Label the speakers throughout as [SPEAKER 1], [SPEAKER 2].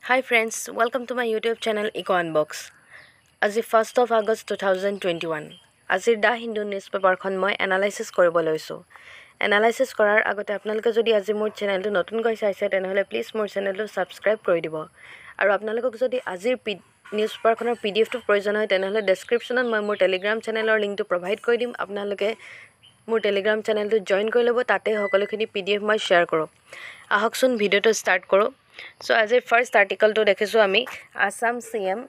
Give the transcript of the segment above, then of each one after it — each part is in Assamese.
[SPEAKER 1] Hi friends, welcome to my YouTube channel Eco Unbox. আজি 1st of August 2021. আজিৰ দা হিন্দু নিউজ পেপাৰখন মই এনালাইসিস কৰিব লৈছোঁ। এনালাইসিস কৰাৰ আগতে আপোনালোকে যদি আজি মোৰ চেনেলটো নতুনকৈ চাইছে তেনেহলে প্লিজ মোৰ চেনেলটো সাবস্ক্ৰাইব কৰি দিব। আৰু আপোনালোকক যদি আজিৰ নিউজ পেপাৰখনৰ পিডিএফটো প্ৰয়োজন হয় তেনেহলে ডেসক্ৰিপচনত মই মোৰ টেলিগ্ৰাম চেনেলৰ লিংকটো প্ৰভাইড কৰি দিম। আপোনালোকে মোৰ টেলিগ্ৰাম চেনেলটো জয়েন কৰি ল'ব, তাতে সকলোখিনি পিডিএফ মই শ্বেয়াৰ কৰোঁ। আহকচোন ভিডিঅ'টো ষ্টাৰ্ট কৰোঁ। So as a first article to dekhisu ami Assam CM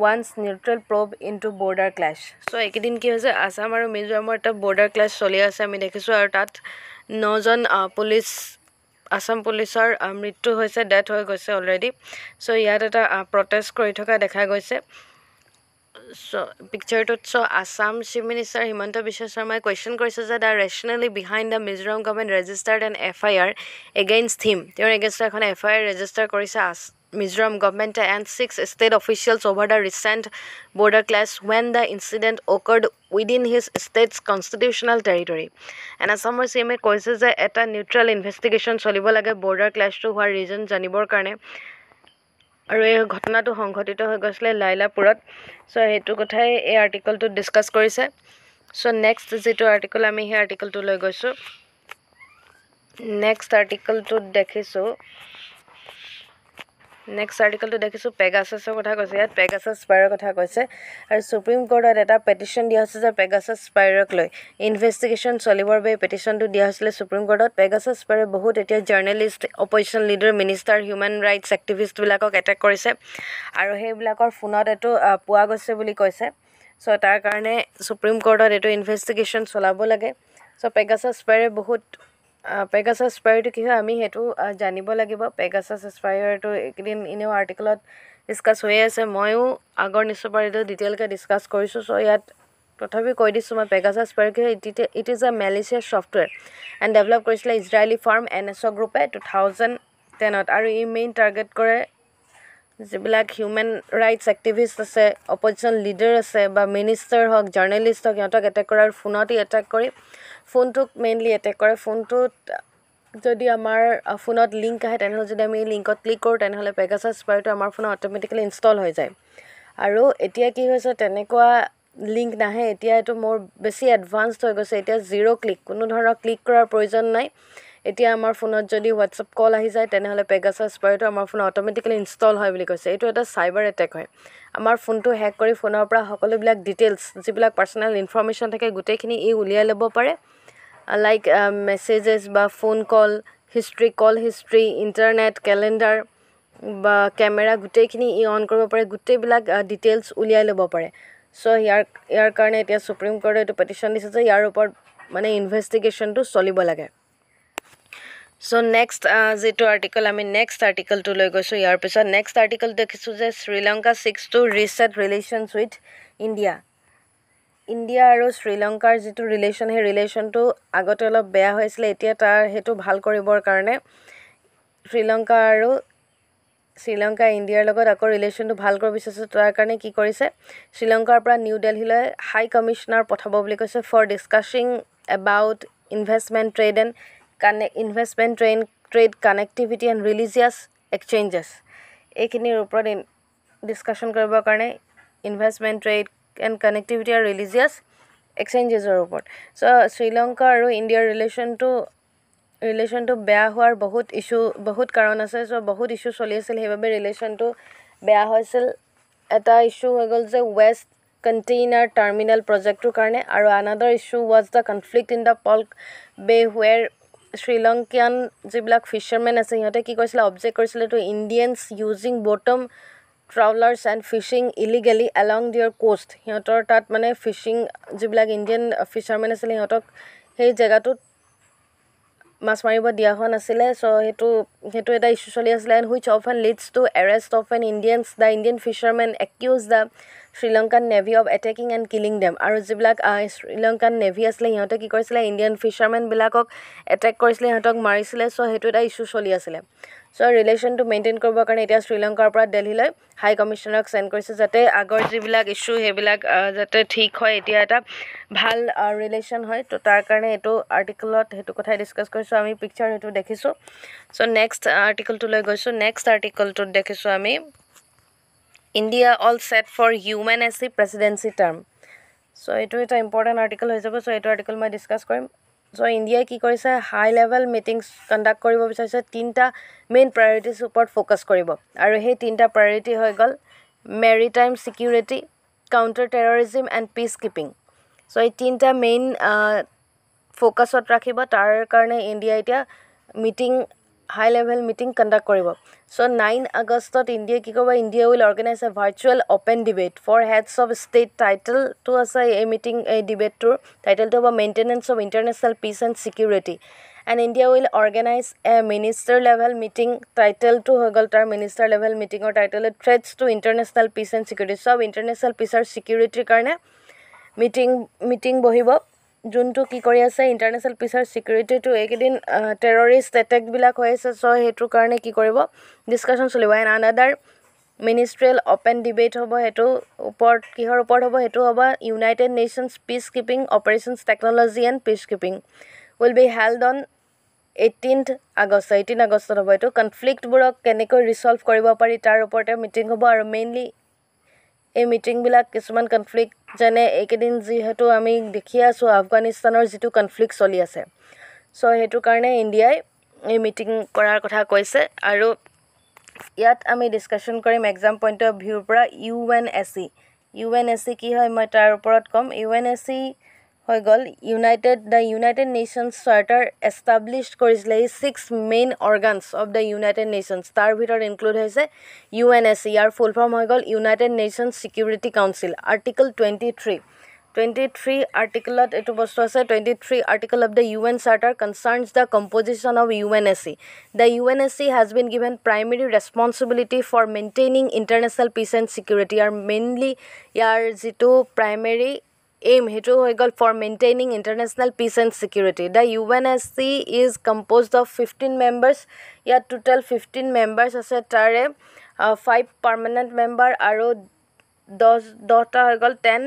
[SPEAKER 1] wants neutral probe into border clash. So ekidin ki hoise Assam aru Mizoramor ta border clash choli ase ami dekhisu aru tat 9 jon police Assam policeor mrityu hoise, death hoi goise already. So yat eta protest kori thoka dekha goise. So picture to so Assam Chief Minister Himanta Biswa Sarma question korise je the rationally behind the Mizoram government registered an FIR against him. Their against ekhon FIR register korise Mizoram government and 6 state officials over the recent border clash when the incident occurred within his state's constitutional territory. And Assam CM koise je eta neutral investigation cholibo lage border clash to hoar reason janibor karone. আৰু এই ঘটনাটো সংঘটিত হৈ গৈছিল লাইলাপুৰত। সো হেতু কথাই এই আৰ্টিকলটো ডিসকাস কৰিছে। সো নেক্সট যেটো আৰ্টিকল আমি এই আৰ্টিকলটো লৈ গৈছো। নেক্সট আৰ্টিকলটো দেখিছো পেগাসাছৰ কথা কৈছে। ইয়াত পেগাসাছ স্পাইৰৰ কথা কৈছে আৰু সুপ্ৰিম কোৰ্টত এটা পেটিশন দিয়া হৈছে যে পেগাসাছ স্পাইৰক লৈ ইনভেষ্টিগেশ্যন চলিবৰ বাবে পেটিশনটো দিয়া হৈছিল সুপ্ৰিম কোৰ্টত। পেগাসাছ স্পাইৰে বহুত এতিয়া journalist, opposition leader, minister, human rights activist বিলাকক এটেক কৰিছে আৰু সেইবিলাকৰ ফোনত এটো পোৱা গৈছে বুলি কৈছে। সো তাৰ কাৰণে সুপ্ৰিম কোৰ্টত এটো ইনভেষ্টিগেশ্যন চলাব লাগে। সো পেগাসাছ স্পাইৰে বহুত পেগাসাছ স্পাইৰটো কি হয় আমি হেতু জানিব লাগিব। পেগাসাছ স্পাইৰটো একদিন ইনেও আৰ্টিকলত ডিসকাস হৈ আছে, ময়ো আগৰ নিউজপেপাৰটো ডিটেইলকৈ ডিসকাস কৰিছো। সো ইয়াত তথাপি কৈ দিছো মই পেগাসাছ স্পাইৰ কি it is a malicious software and develop কৰিছিলে ইজৰাইলি ফাৰ্ম NSO গ্ৰুপে 2010ত আৰু ই মেইন টাৰ্গেট কৰে যিবিলাক হিউম্যান ৰাইটছ এক্টিভিষ্ট আছে, অপজিশন লিডাৰ আছে বা মিনিষ্টাৰ হওক, জাৰ্নেলিষ্ট হওক, সিহঁতক এটেক কৰাৰ ফোনতে এটেক কৰি ফোনটোক মেইনলি এটেক কৰে। ফোনটোত যদি আমাৰ ফোনত লিংক আহে তেনেহলে যদি আমি লিংকত ক্লিক কৰোঁ তেনেহলে পেগাসাছ স্পাইৰটো আমাৰ ফোনত অটোমেটিক্যালি ইনষ্টল হৈ যায়। আৰু এতিয়া কি হৈছে তেনেকুৱা লিংক নাহে, এতিয়া এইটো মোৰ বেছি এডভান্সড হৈ গৈছে। এতিয়া জিৰ' ক্লিক, কোনো ধৰণৰ ক্লিক কৰাৰ প্ৰয়োজন নাই। এতিয়া আমাৰ ফোনত যদি হোৱাটছআপ কল আহি যায় তেনেহলে পেগাসাছ স্পাইৰটো আমাৰ ফোনত অটোমেটিক্যালি ইনষ্টল হয় বুলি কৈছে। এইটো এটা চাইবাৰ এটেক হয়। আমাৰ ফোনটো হেক কৰি ফোনৰ পৰা সকলোবিলাক ডিটেইলছ যিবিলাক পাৰ্সোনেল ইনফৰমেশ্যন থাকে গোটেইখিনি উলিয়াই ল'ব পাৰে। লাইক মেছেজেছ বা ফোন কল হিষ্ট্ৰী, ইণ্টাৰনেট, কেলেণ্ডাৰ বা কেমেৰা গোটেইখিনি অন কৰিব পাৰে, গোটেইবিলাক ডিটেইলছ উলিয়াই ল'ব পাৰে। সো ইয়াৰ কাৰণে এতিয়া সুপ্ৰিম কোৰ্টে এইটো পেটিশন দিছে যে ইয়াৰ ওপৰত মানে ইনভেষ্টিগেশ্যনটো চলিব লাগে। সো নেক্সট যেটো আৰ্টিকল আমি নেক্সট আৰ্টিকলটো লৈ গৈছো। ইয়াৰ পিছত নেক্সট আৰ্টিকল দেখিছো যে Sri Lanka seeks to reset relations with India আৰু শ্ৰীলংকাৰ যেটো ৰিলেশ্যন, সেই ৰিলেশ্যনটো আগতে অলপ বেয়া হৈছিলে, এতিয়া তাৰ হেতু ভাল কৰিবৰ কাৰণে শ্ৰীলংকা ইণ্ডিয়াৰ লগত আকৌ ৰিলেশ্যনটো ভাল কৰিব বিচাৰিছে। তাৰ কাৰণে কি কৰিছে, শ্ৰীলংকাৰ পৰা নিউ দিল্লীলৈ হাই কমিশনাৰ পঠাব বুলি কৈছে for discussing about investment trade connectivity and religious exchanges. এইখিনিৰ ওপৰত ডিসকাশ্যন কৰিবৰ কাৰণে ইনভেষ্টমেণ্ট ট্ৰেড এণ্ড কানেক্টিভিটি আৰু ৰিলিজিয়াছ এক্সচেঞ্জেছৰ ওপৰত। সো শ্ৰীলংকা আৰু ইণ্ডিয়াৰ ৰিলেশ্যনটো বেয়া হোৱাৰ বহুত কাৰণ আছে। সো বহুত ইস্যু চলি আছিল, সেইবাবে ৰিলেশ্যনটো বেয়া হৈছিল। এটা ইস্যু হৈ গ'ল যে ৱেষ্ট কণ্টেইনাৰ টাৰ্মিনেল প্ৰজেক্টটোৰ কাৰণে, আৰু another issue was the conflict in the Palk bay where Sri Lankan যিবিলাক ফিছাৰমেন আছে সিহঁতে কি কৰিছিলে, অবজেক্ট কৰিছিলে to Indians using bottom trawlers and fishing illegally along their coast. সিহঁতৰ তাত মানে ফিছিং যিবিলাক ইণ্ডিয়ান ফিছাৰমেন আছিলে সিহঁতক সেই জেগাটোত মাছ মাৰিব দিয়া হোৱা নাছিলে। সো সেইটো এটা ইস্যু চলি আছিলে। And which often leads to arrest of an the Indian fishermen accuse the Sri Lankan navy of attacking and killing them আৰু যিবিলাক শ্ৰীলংকান নেভি আছিলে সিহঁতে কি কৰিছিলে ইণ্ডিয়ান ফিচাৰমেনবিলাকক এটেক কৰিছিলে সিহঁতক মাৰিছিলে চ' সেইটো এটা ইছ্যু চলি আছিলে চ' ৰিলেশ্যনটো মেইনটেইন কৰিবৰ কাৰণে এতিয়া শ্ৰীলংকাৰ পৰা দিল্লীলৈ হাই কমিশ্যনাৰক চেণ্ড কৰিছে যাতে আগৰ যিবিলাক ইছ্যু সেইবিলাক যাতে ঠিক হয় এতিয়া এটা ভাল ৰিলেশ্যন হয় তো তাৰ কাৰণে এইটো আৰ্টিকলত সেইটো কথাই ডিছকাছ কৰিছোঁ আমি পিকচাৰ সেইটো দেখিছোঁ চ' নেক্সট আৰ্টিকলটোলৈ গৈছোঁ নেক্সট আৰ্টিকলটোত দেখিছোঁ আমি India all set for UNSC presidency term so' এইটো এটা ইম্পৰ্টেণ্ট আৰ্টিকল হৈ যাব চ' এইটো আৰ্টিকল মই ডিছকাছ কৰিম চ' ইণ্ডিয়াই কি কৰিছে হাই লেভেল মিটিংছ কণ্ডাক্ট কৰিব বিচাৰিছে 3টা মেইন প্ৰায়ৰিটিজ ওপৰত ফ'কাছ কৰিব আৰু সেই 3টা প্ৰায়ৰিটি হৈ গ'ল maritime security counter terrorism and peacekeeping so' এই 3টা মেইন ফ'কাছত ৰাখিব তাৰ কাৰণে ইণ্ডিয়া এতিয়া meeting high level meeting conduct কৰিব চ' 9 আগষ্টত ইণ্ডিয়া কি কৰিব India will organise a virtual open debate for heads of state টাইটেলটো আছে এই মিটিং এই ডিবেটটোৰ টাইটেলটো হ'ব maintenance of international peace and security and India will organise a minister level meeting টাইটেলটো হৈ গ'ল তাৰ মিনিষ্টাৰ লেভেল মিটিঙৰ title threats to international peace and security চব ইণ্টাৰনেশ্যনেল পিচ আৰু ছিকিউৰিটিৰ কাৰণে মিটিং বহিব যোনটো কি কৰি আছে ইণ্টাৰনেশ্যনেল পিচ আৰু ছিকিউৰিটিটো এইকেইদিন টেৰৰিষ্ট এটেকবিলাক হৈ আছে চ' সেইটোৰ কাৰণে কি কৰিব ডিছকাশ্যন চলিব and another ministerial open debate হ'ব সেইটো ওপৰত কিহৰ ওপৰত হ'ব সেইটো হ'ব United Nations peacekeeping operations technology and peacekeeping will be held on 18 আগষ্টত হ'ব এইটো কনফ্লিক্টবোৰক কেনেকৈ ৰিচল্ভ কৰিব পাৰি তাৰ ওপৰতে মিটিং হ'ব আৰু মেইনলি এই মিটিংবিলাক কিছুমান কনফ্লিক্ট যেনে এইকেইদিন যিহেতু আমি দেখি আছোঁ আফগানিস্তানৰ যিটো কনফ্লিক্ট চলি আছে চ' সেইটো কাৰণে ইণ্ডিয়াই এই মিটিং কৰাৰ কথা কৈছে আৰু ইয়াত আমি ডিছকাশ্যন কৰিম এক্সাম পইণ্ট অফ ভিউৰ পৰা UNSC কি হয় মই তাৰ ওপৰত ক'ম UNSC হৈ গ'ল ইউনাইটেড নেশ্যনছ চাৰ্টাৰ এষ্টাব্লিছ কৰিছিলে এই 6 main organs of the United Nations তাৰ ভিতৰত ইনক্লুড হৈছে UNSC ইয়াৰ ফুল ফৰ্ম হৈ গ'ল United Nations Security Council article 23 আৰ্টিকলত এইটো বস্তু আছে 23 article of the UN Charter concerns the composition of UNSC the UNSC has been given primary responsibility for maintaining international peace and security আৰু মেইনলি ইয়াৰ যিটো primary aim hetu hoi gol for maintaining international peace and security the UNSC is composed of 15 members yat total 15 members ase tare 5 permanent member aro 10 ta hoi gol 10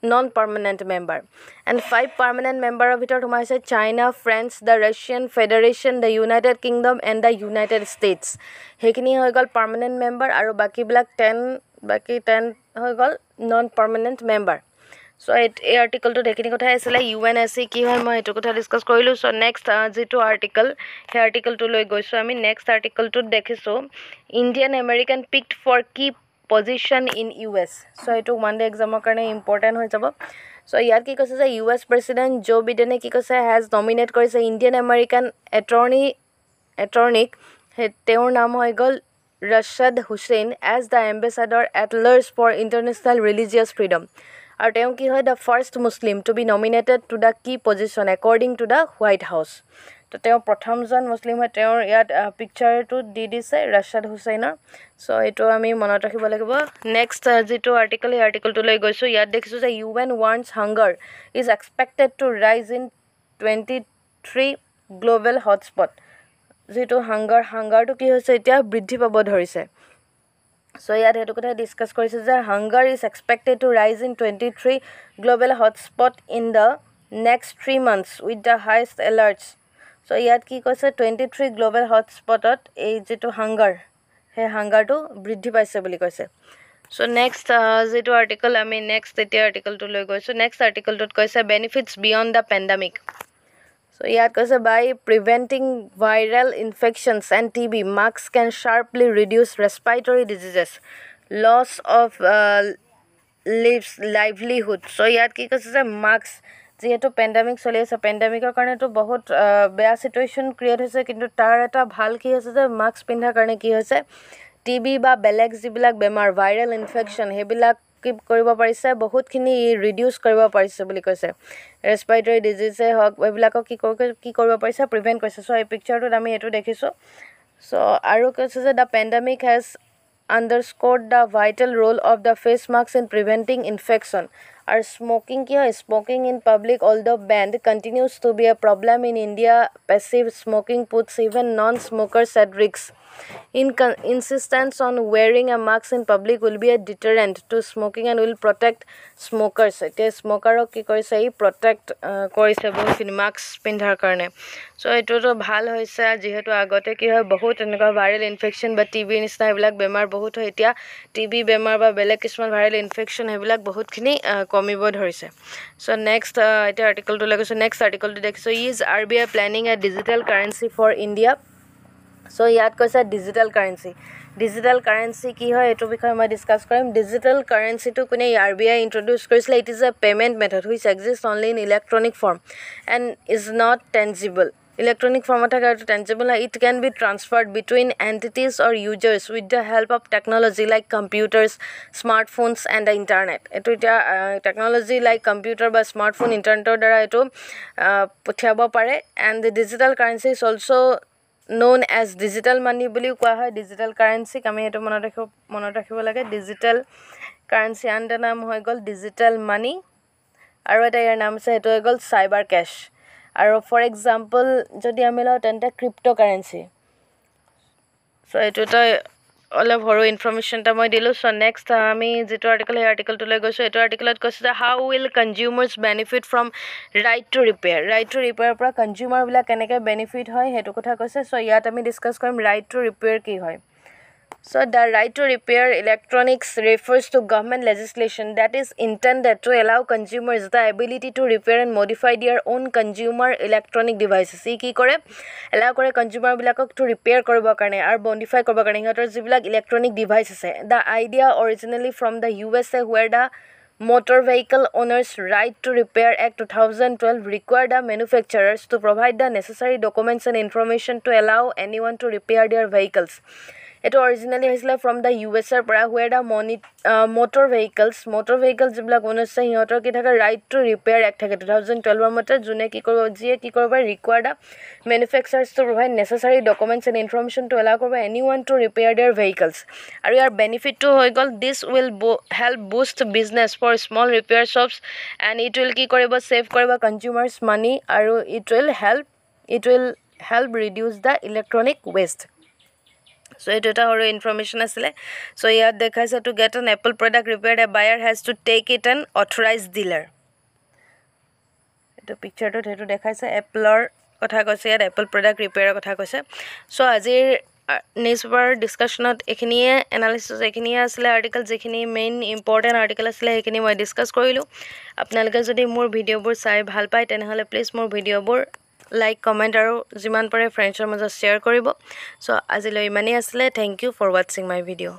[SPEAKER 1] non permanent member and 5 permanent member of bhitor humaise China France the Russian Federation the United Kingdom and the United States hekini hoi gol permanent member aro baki bilak 10 hoi gol non permanent member চ' এই আৰ্টিকলটো এইখিনি কথাই আছিলে UNSC কি হয় মই এইটো কথা ডিছকাছ কৰিলোঁ চ' নেক্সট যিটো আৰ্টিকল সেই আৰ্টিকলটো লৈ গৈছোঁ আমি নেক্সট আৰ্টিকলটোত দেখিছোঁ ইণ্ডিয়ান আমেৰিকান পিকড ফৰ কি পজিশ্যন ইন US চ' এইটো ওৱান ডে এক্সামৰ কাৰণে ইম্পৰ্টেণ্ট হৈ যাব চ' ইয়াত কি কৈছে যে US প্ৰেচিডেণ্ট জো বিডেনে কি কৈছে হেজ নমিনেট কৰিছে ইণ্ডিয়ান আমেৰিকান এটৰ্নিক তেওঁৰ নাম হৈ গ'ল Rashad Hussain as the ambassador at large for international religious freedom আৰু তেওঁ কি হয় the first Muslim to be nominated to the কি position according to the White House তো তেওঁ প্ৰথমজন মুছলিম হয় তেওঁৰ ইয়াত পিকচাৰটো দি দিছে ৰশ্বাদ হুছেইনৰ চ' এইটো আমি মনত ৰাখিব লাগিব নেক্সট যিটো আৰ্টিকল এই আৰ্টিকলটো লৈ গৈছোঁ ইয়াত দেখিছোঁ যে UN warns hunger is expected to rise in 23 global hotspot যিটো হাংগাৰটো কি হৈছে এতিয়া বৃদ্ধি পাব ধৰিছে চ' ইয়াত সেইটো কথা ডিছকাছ কৰিছে যে hunger is expected to rise in 23 global hotspot in the next 3 months with the highest alerts so' ইয়াত কি কৈছে 23 গ্ল'বেল হটস্পটত এই যিটো হাংগাৰ সেই হাংগাৰটো বৃদ্ধি পাইছে বুলি কৈছে চ' নেক্সট যিটো আৰ্টিকল আমি নেক্সট এতিয়া আৰ্টিকলটো লৈ গৈছোঁ নেক্সট আৰ্টিকলটোত কৈছে benefits beyond the pandemic so' ইয়াত কৈছে by preventing viral infections and TB mask can sharply reduce respiratory diseases loss of livelihood so' ইয়াত কি কৈছে যে মাস্ক যিহেতু পেণ্ডামিক চলি আছে পেণ্ডামিকৰ কাৰণেতো বহুত বেয়া চিটুৱেশ্যন ক্ৰিয়েট হৈছে কিন্তু তাৰ এটা ভাল কি হৈছে যে মাস্ক পিন্ধাৰ কাৰণে কি হৈছে TB বা বেলেগ যিবিলাক বেমাৰ ভাইৰেল ইনফেকশ্যন সেইবিলাক কি কৰিব পাৰিছে বহুতখিনি ৰিডিউচ কৰিব পাৰিছে বুলি কৈছে ৰেছপাইৰেটৰী ডিজিজে হওক এইবিলাকক কি কৰিব পাৰিছে প্ৰিভেণ্ট কৰিছে চ' এই পিকচাৰটোত আমি এইটো দেখিছোঁ চ' আৰু কৈছে যে the pandemic has underscored the vital role of the face mask in preventing infection. Our smoking in public, although banned, continues to be a problem in India. Passive smoking puts even non-smokers at risk. Insistence on wearing a mask in public will be a deterrent to smoking and will protect smokers. Smoker protect mask pindhar karne. So eto bhal hoise jehetu agote ki hoy bahut enka viral infection ba TB nisna ebilak bemar bahut hoy etia TB bemar ba belek kisman viral infection ebilak bahut khini komibo dhorise. So next eta article to lagiso next article to dekhiso is RBI planning a digital currency for India. So yat koisa digital currency ki hoy eto bikhoy ma discuss karim. Digital currency to kune RBI introduce korisle. It is a payment method which exists only in electronic form and is not tangible. Electronic form tangible, it can be transferred between entities or users with the help of technology like computers, smartphones and the internet. Technology like computer ba smartphone internet dara eto pothiabo pare. And the digital currency is also known as digital money boli koa hoy. Digital currency kami eto monot rakhibo lage. Digital currency and naam hoy gol digital money aru eta yar naam ase eto hoy gol cyber cash. Aru for example jodi amila tenta cryptocurrency. So eto ta all horo information ta moi dilu. So next ami jeto article to le goiso eto article at koise how will consumers benefit from right to repair pra consumer bila keneke benefit hoy hetu kotha koise. So yat ami discuss karim right to repair ki hoy. So the right to repair electronics refers to government legislation that is intended to allow consumers the ability to repair and modify their own consumer electronic devices. Ki kore allow kore consumer bilakok to repair koribo karone ar modify koribo karone hihotor jibilak electronic devices ase. The idea originally from the USA where the Motor Vehicle Owners Right to Repair Act 2012 required the manufacturers to provide the necessary documents and information to allow anyone to repair their vehicles. It originally is from the USA where the motor vehicles jibla owners se hihotor ki thaka right to repair act thake 2012 mate june ki koriba require the manufacturers to provide necessary documents and information to allow anyone to repair their vehicles. Aru yar benefit to hoy gol this will help boost business for small repair shops and it will ki koriba save koriba consumers money aru it will help reduce the electronic waste. So it is our information asile. So here dekhaise to get an Apple product repaired a buyer has to take it an authorized dealer. Eto picture to hetu dekhaise Apple or kotha koise here Apple product repair kotha koise. So azir news per discussion at ekhiniye analysis ekhiniye asile article jekhini main important article asile ekhini moi discuss korilu. Apnaloke jodi mor video bor sai bhal pai tenehole please mor video bor like comment aru jiman pare friends or maja share koribo. So azilo imani asile. Thank you for watching my video.